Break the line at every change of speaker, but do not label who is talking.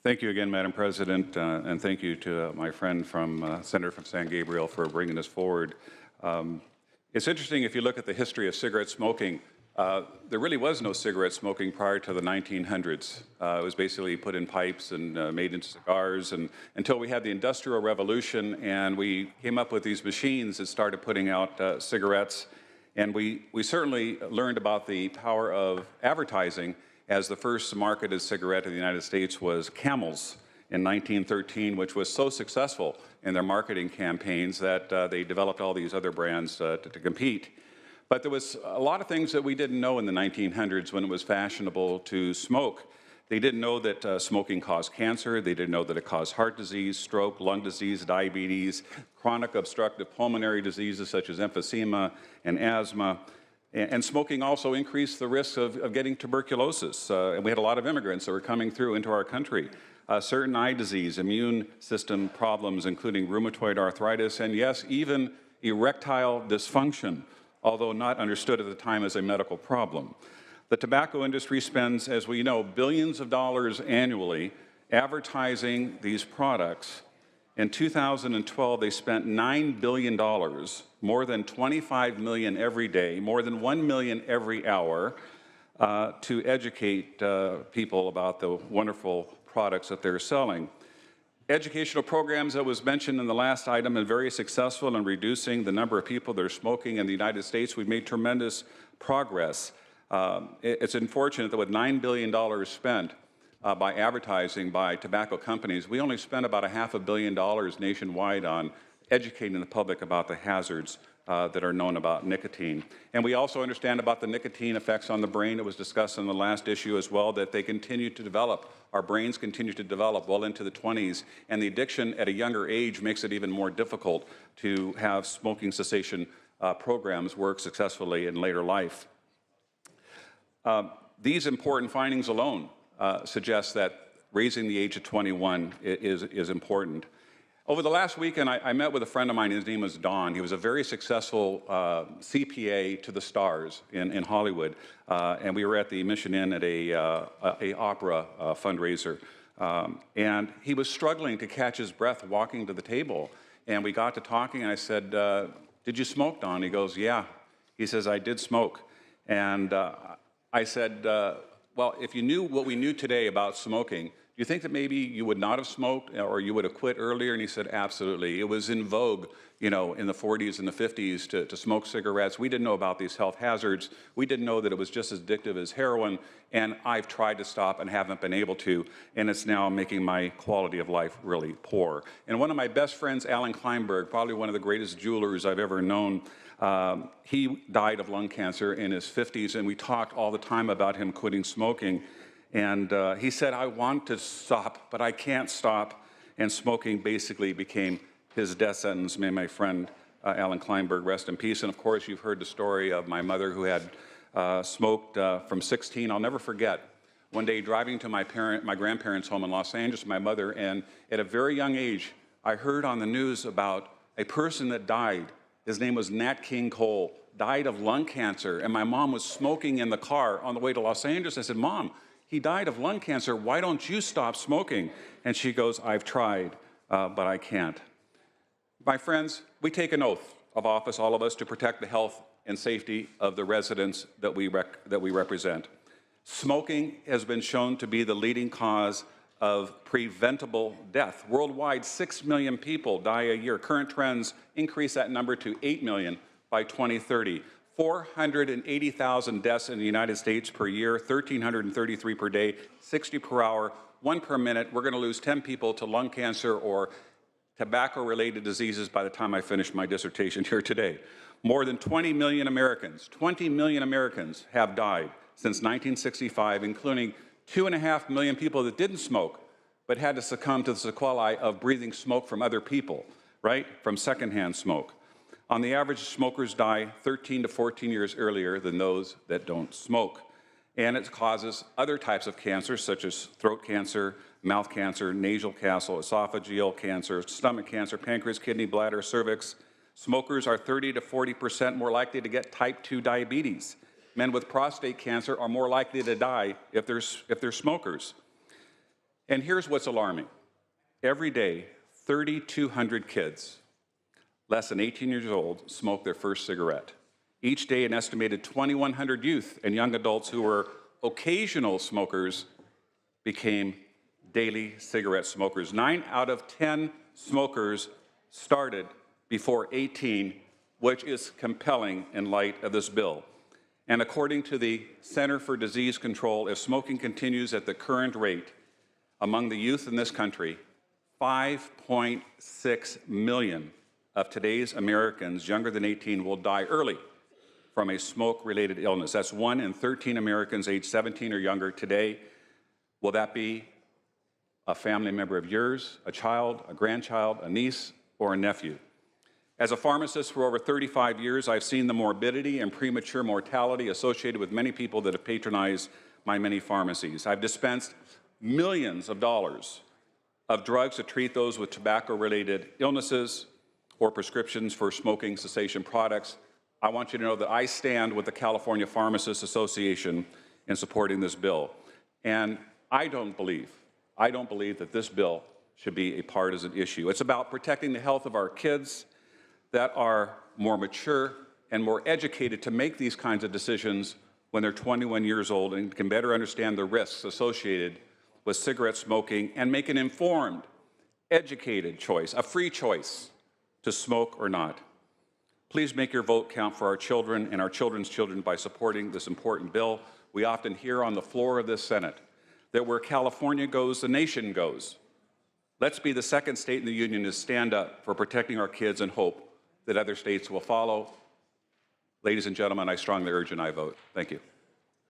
Thank you again, Madam President, and thank you to my friend Senator from San Gabriel for bringing this forward. It's interesting if you look at the history of cigarette smoking. There really was no cigarette smoking prior to the 1900s. It was basically put in pipes and made into cigars, and until we had the Industrial Revolution and we came up with these machines that started putting out cigarettes. And we certainly learned about the power of advertising, as the first marketed cigarette in the United States was Camels in 1913, which was so successful in their marketing campaigns that they developed all these other brands to compete. But there was a lot of things that we didn't know in the 1900s when it was fashionable to smoke. They didn't know that smoking caused cancer. They didn't know that it caused heart disease, stroke, lung disease, diabetes, chronic obstructive pulmonary diseases such as emphysema and asthma. And smoking also increased the risk of getting tuberculosis. And we had a lot of immigrants that were coming through into our country. Certain eye disease, immune system problems, including rheumatoid arthritis, and yes, even erectile dysfunction, although not understood at the time as a medical problem. The tobacco industry spends, as we know, billions of dollars annually advertising these products. In 2012, they spent $9 billion, more than 25 million every day, more than 1 million every hour, to educate people about the wonderful products that they're selling. Educational programs that was mentioned in the last item are very successful in reducing the number of people that are smoking in the United States. We've made tremendous progress. It's unfortunate that with $9 billion spent by advertising by tobacco companies, we only spend about $500 million nationwide on educating the public about the hazards that are known about nicotine. And we also understand about the nicotine effects on the brain. It was discussed in the last issue as well, that they continue to develop. Our brains continue to develop well into the 20s, and the addiction at a younger age makes it even more difficult to have smoking cessation programs work successfully in later life. These important findings alone suggest that raising the age of 21 is important. Over the last weekend, I met with a friend of mine. His name was Don. He was a very successful CPA to the stars in Hollywood, and we were at the Mission Inn at a opera fundraiser. And he was struggling to catch his breath walking to the table. And we got to talking, and I said, "Did you smoke, Don?" He goes, "Yeah." He says, "I did smoke." And I said, well, if you knew what we knew today about smoking, do you think that maybe you would not have smoked or you would have quit earlier? And he said, absolutely. It was in vogue, you know, in the 40s and the 50s to smoke cigarettes. We didn't know about these health hazards. We didn't know that it was just as addictive as heroin. And I've tried to stop and haven't been able to. And it's now making my quality of life really poor. And one of my best friends, Alan Kleinberg, probably one of the greatest jewelers I've ever known, he died of lung cancer in his 50s, and we talked all the time about him quitting smoking. And he said, I want to stop, but I can't stop. And smoking basically became his death sentence. May my friend Alan Kleinberg rest in peace. And of course, you've heard the story of my mother who had smoked from 16. I'll never forget one day driving to my grandparents' home in Los Angeles, my mother, and at a very young age, I heard on the news about a person that died. His name was Nat King Cole, died of lung cancer, and my mom was smoking in the car on the way to Los Angeles. I said, Mom, he died of lung cancer. Why don't you stop smoking? And she goes, I've tried, but I can't. My friends, we take an oath of office, all of us, to protect the health and safety of the residents that we represent. Smoking has been shown to be the leading cause of preventable death. Worldwide, 6 million people die a year. Current trends increase that number to 8 million by 2030. 480,000 deaths in the United States per year, 1,333 per day, 60 per hour, 1 per minute. We're going to lose 10 people to lung cancer or tobacco-related diseases by the time I finish my dissertation here today. More than 20 million Americans have died since 1965, including 2.5 million people that didn't smoke, but had to succumb to the sequelae of breathing smoke from other people, right? From secondhand smoke. On the average, smokers die 13 to 14 years earlier than those that don't smoke. And it causes other types of cancers, such as throat cancer, mouth cancer, nasal cancer, esophageal cancer, stomach cancer, pancreas, kidney, bladder, cervix. Smokers are 30 to 40% more likely to get type 2 diabetes. Men with prostate cancer are more likely to die if they're smokers. And here's what's alarming. Every day, 3,200 kids, less than 18 years old, smoke their first cigarette. Each day, an estimated 2,100 youth and young adults who were occasional smokers became daily cigarette smokers. 9 out of 10 smokers started before 18, which is compelling in light of this bill. And according to the Center for Disease Control, if smoking continues at the current rate among the youth in this country, 5.6 million of today's Americans younger than 18 will die early from a smoke-related illness. That's 1 in 13 Americans aged 17 or younger today. Will that be a family member of yours, a child, a grandchild, a niece, or a nephew? As a pharmacist for over 35 years, I've seen the morbidity and premature mortality associated with many people that have patronized my many pharmacies. I've dispensed millions of dollars of drugs to treat those with tobacco-related illnesses or prescriptions for smoking cessation products. I want you to know that I stand with the California Pharmacists Association in supporting this bill. And I don't believe that this bill should be a partisan issue. It's about protecting the health of our kids that are more mature and more educated to make these kinds of decisions when they're 21 years old and can better understand the risks associated with cigarette smoking and make an informed, educated choice, a free choice to smoke or not. Please make your vote count for our children and our children's children by supporting this important bill. We often hear on the floor of this Senate that where California goes, the nation goes. Let's be the second state in the union to stand up for protecting our kids and hope that other states will follow. Ladies and gentlemen, I strongly urge and I vote. Thank you.